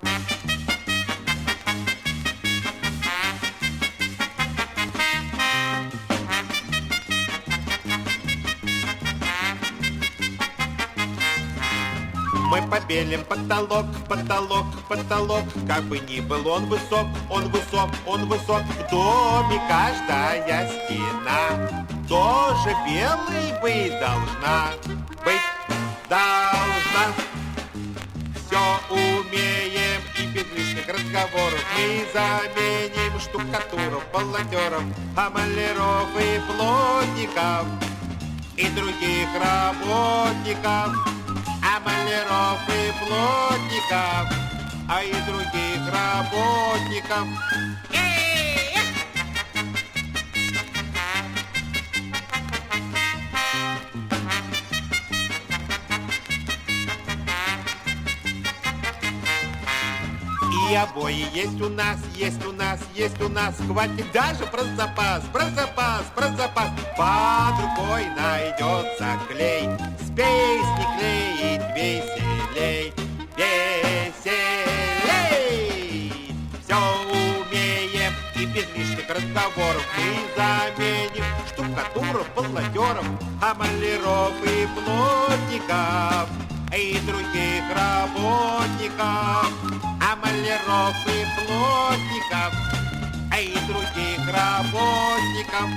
Мы побелим потолок, потолок, потолок. Как бы ни был он высок, он высок, он высок. В доме каждая стена тоже белой быть должна. Быть должна. Все умеем и без лишних разговоров мы заменим штукатуров, полотеров, маляров и плотников и других работников. Маляров и плотников, а и других работников. И обои есть у нас, есть у нас, есть у нас. Хватит даже про запас, про запас, про запас. Под рукой найдется клей, с песни клеить веселей, веселей. Все умеем и без лишних разговоров мы заменим штукатуров, полотеров, маляров и плотников и других работников. Маляров и плотников, и других работников.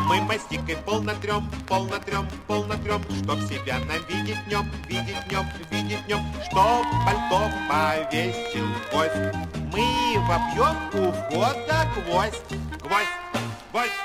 Мы мастикой пол натрем, пол натрем, пол натрем, чтоб себя нам видеть днем, видеть днем, видеть днем, чтоб пальто повесил гость. Мы вобьем у входа гвоздь, гвоздь, гвоздь.